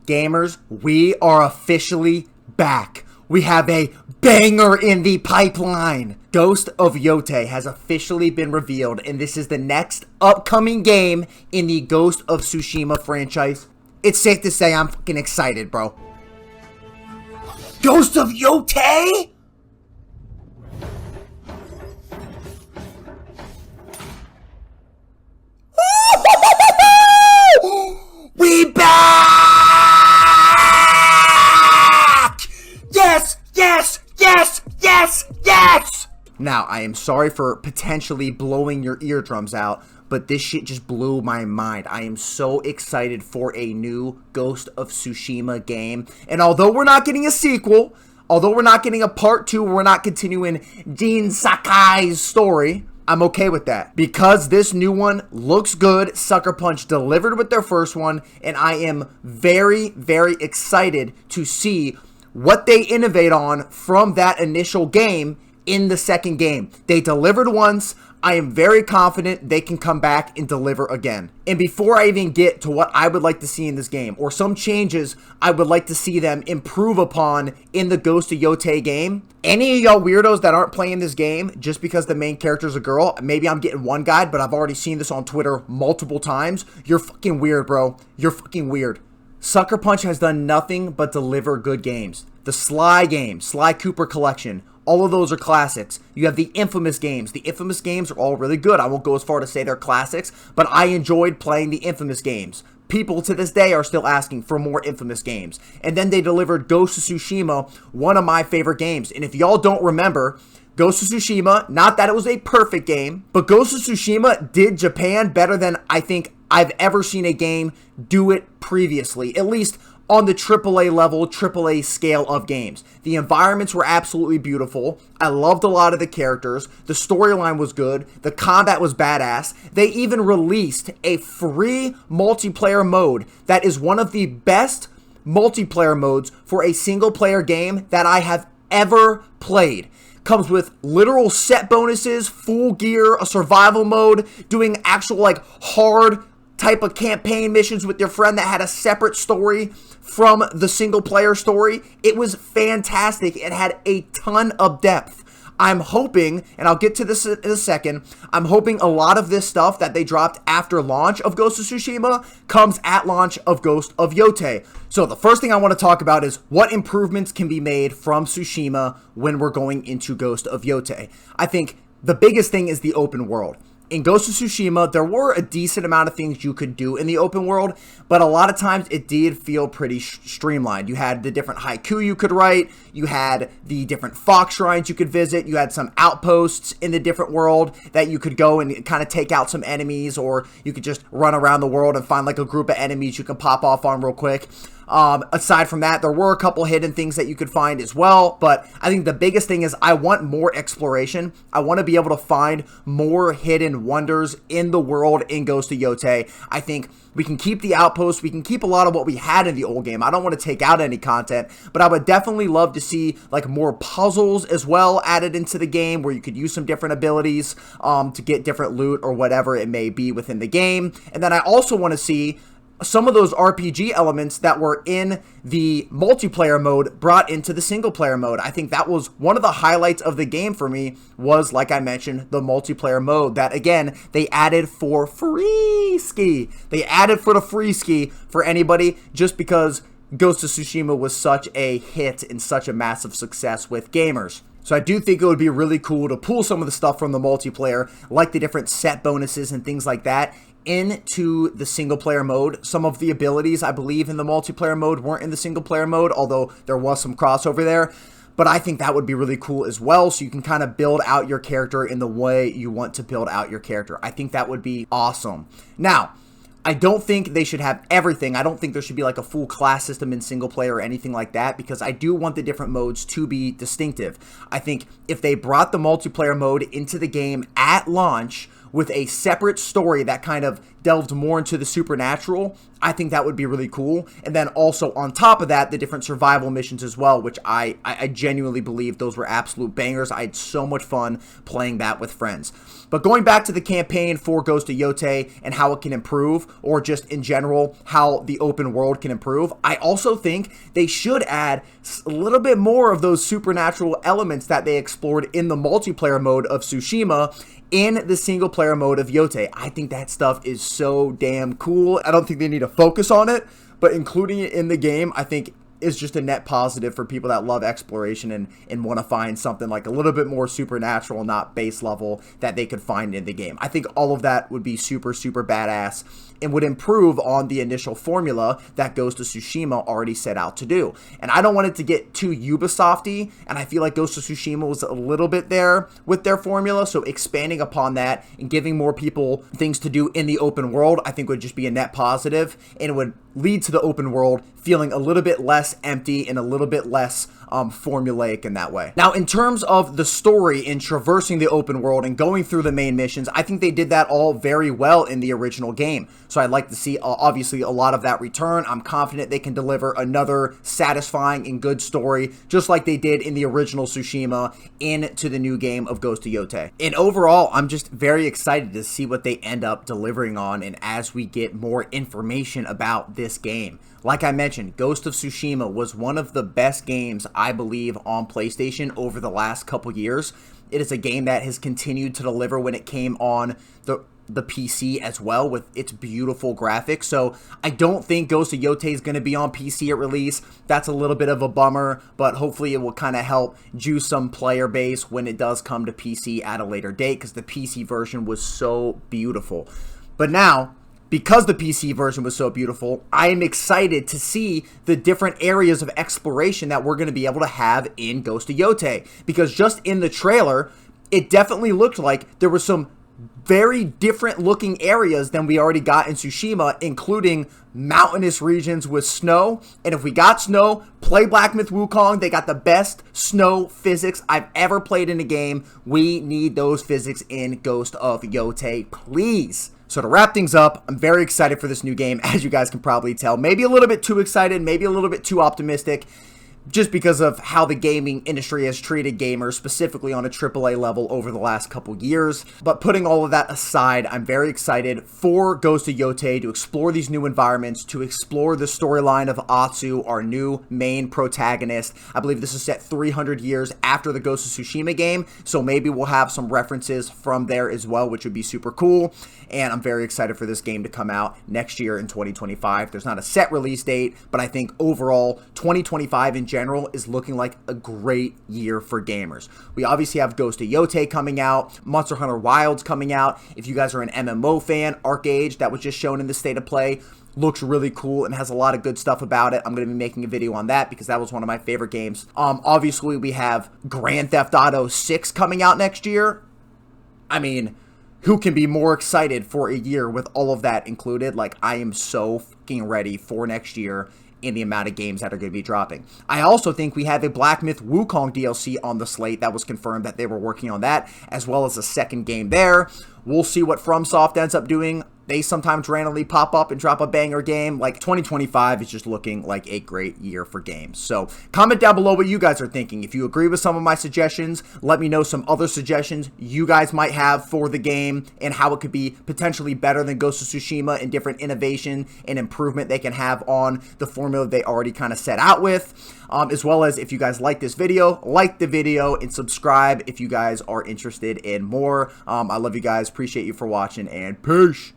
Gamers, we are officially back. We have a banger in the pipeline. Ghost of Yotei has officially been revealed, and this is the next upcoming game in the Ghost of Tsushima franchise. It's safe to say I'm fucking excited, bro. Ghost of Yotei? We back! Yes, yes, yes, yes, yes! Now, I am sorry for potentially blowing your eardrums out, but this shit just blew my mind. I am so excited for a new Ghost of Tsushima game. And although we're not getting a sequel, although we're not getting a part 2, we're not continuing Jin Sakai's story, I'm okay with that because this new one looks good. Sucker Punch delivered with their first one, and I am very, very excited to see what they innovate on from that initial game in the second game. They delivered once. I am very confident they can come back and deliver again. And before I even get to what I would like to see in this game, or some changes I would like to see them improve upon in the Ghost of Yotei game, any of y'all weirdos that aren't playing this game just because the main character's a girl, maybe I'm getting one guide, but I've already seen this on Twitter multiple times. You're fucking weird, bro. You're fucking weird. Sucker Punch has done nothing but deliver good games. The Sly game, Sly Cooper Collection, all of those are classics. You have the Infamous games. The Infamous games are all really good. I won't go as far to say they're classics, but I enjoyed playing the Infamous games. People to this day are still asking for more Infamous games. And then they delivered Ghost of Tsushima, one of my favorite games. And if y'all don't remember, Ghost of Tsushima, not that it was a perfect game, but Ghost of Tsushima did Japan better than I think I've ever seen a game do it previously, at least on the AAA level, AAA scale of games. The environments were absolutely beautiful. I loved a lot of the characters. The storyline was good. The combat was badass. They even released a free multiplayer mode that is one of the best multiplayer modes for a single player game that I have ever played. Comes with literal set bonuses, full gear, a survival mode, doing actual like hard type of campaign missions with your friend that had a separate story from the single player story. It was fantastic. It had a ton of depth. I'm hoping, and I'll get to this in a second, I'm hoping a lot of this stuff that they dropped after launch of Ghost of Tsushima comes at launch of Ghost of Yotei. So the first thing I want to talk about is what improvements can be made from Tsushima when we're going into Ghost of Yotei. I think the biggest thing is the open world. In Ghost of Tsushima, there were a decent amount of things you could do in the open world, but a lot of times it did feel pretty streamlined. You had the different haiku you could write, you had the different fox shrines you could visit, you had some outposts in the different world that you could go and kind of take out some enemies, or you could just run around the world and find like a group of enemies you can pop off on real quick. Aside from that, there were a couple hidden things that you could find as well, but I think the biggest thing is I want more exploration. I want to be able to find more hidden wonders in the world in Ghost of Yotei. I think we can keep the outposts. We can keep a lot of what we had in the old game. I don't want to take out any content, but I would definitely love to see like more puzzles as well added into the game where you could use some different abilities to get different loot or whatever it may be within the game. And then I also want to see some of those RPG elements that were in the multiplayer mode brought into the single player mode. I think that was one of the highlights of the game for me was, like I mentioned, the multiplayer mode that, again, they added for free ski. They added for the free ski for anybody just because Ghost of Tsushima was such a hit and such a massive success with gamers. So I do think it would be really cool to pull some of the stuff from the multiplayer, like the different set bonuses and things like that, into the single player mode. Some of the abilities, I believe, in the multiplayer mode weren't in the single player mode, although there was some crossover there. But I think that would be really cool as well, so you can kind of build out your character in the way you want to build out your character. I think that would be awesome. Now, I don't think they should have everything. I don't think there should be like a full class system in single player or anything like that, because I do want the different modes to be distinctive. I think if they brought the multiplayer mode into the game at launch with a separate story that kind of delved more into the supernatural, I think that would be really cool. And then also on top of that, the different survival missions as well, which I genuinely believe those were absolute bangers. I had so much fun playing that with friends. But going back to the campaign for Ghost of Yotei and how it can improve, or just in general, how the open world can improve, I also think they should add a little bit more of those supernatural elements that they explored in the multiplayer mode of Tsushima in the single player mode of Yotei. I think that stuff is so damn cool. I don't think they need to focus on it, but including it in the game, I think is just a net positive for people that love exploration and want to find something like a little bit more supernatural, not base level, that they could find in the game. I think all of that would be super, super badass and would improve on the initial formula that Ghost of Tsushima already set out to do. And I don't want it to get too Ubisofty, and I feel like Ghost of Tsushima was a little bit there with their formula, so expanding upon that and giving more people things to do in the open world, I think would just be a net positive, and it would lead to the open world feeling a little bit less empty and a little bit less formulaic in that way. Now, in terms of the story in traversing the open world and going through the main missions, I think they did that all very well in the original game. So I'd like to see, obviously, a lot of that return. I'm confident they can deliver another satisfying and good story, just like they did in the original Tsushima, into the new game of Ghost of Yotei. And overall, I'm just very excited to see what they end up delivering on, and as we get more information about this game. Like I mentioned, Ghost of Tsushima was one of the best games, I believe, on PlayStation over the last couple years. It is a game that has continued to deliver when it came on the PC as well, with its beautiful graphics. So I don't think Ghost of Yotei is going to be on PC at release. That's a little bit of a bummer, but hopefully it will kind of help juice some player base when it does come to PC at a later date, because the PC version was so beautiful. But now, because the PC version was so beautiful, I am excited to see the different areas of exploration that we're going to be able to have in Ghost of Yotei. Because just in the trailer, it definitely looked like there were some very different looking areas than we already got in Tsushima, including mountainous regions with snow. And if we got snow, play Black Myth Wukong. They got the best snow physics I've ever played in a game. We need those physics in Ghost of Yotei, please. So to wrap things up, I'm very excited for this new game, as you guys can probably tell. Maybe a little bit too excited, maybe a little bit too optimistic, just because of how the gaming industry has treated gamers, specifically on a AAA level over the last couple years. But putting all of that aside, I'm very excited for Ghost of Yotei to explore these new environments, to explore the storyline of Atsu, our new main protagonist. I believe this is set 300 years after the Ghost of Tsushima game, so maybe we'll have some references from there as well, which would be super cool. And I'm very excited for this game to come out next year in 2025. There's not a set release date, but I think overall 2025 in general is looking like a great year for gamers. We obviously have Ghost of Yotei coming out, Monster Hunter Wilds coming out. If you guys are an MMO fan, ArcAge, that was just shown in the State of Play, looks really cool and has a lot of good stuff about it. I'm going to be making a video on that because that was one of my favorite games. Obviously, we have Grand Theft Auto 6 coming out next year. I mean, who can be more excited for a year with all of that included? Like, I am so fucking ready for next year in the amount of games that are going to be dropping. I also think we have a Black Myth Wukong DLC on the slate that was confirmed that they were working on that, as well as a second game there. We'll see what FromSoft ends up doing. They sometimes randomly pop up and drop a banger game. Like, 2025 is just looking like a great year for games. So comment down below what you guys are thinking. If you agree with some of my suggestions, let me know some other suggestions you guys might have for the game and how it could be potentially better than Ghost of Tsushima, and different innovation and improvement they can have on the formula they already kind of set out with. As well as, if you guys like this video, like the video and subscribe if you guys are interested in more. I love you guys. Appreciate you for watching, and peace.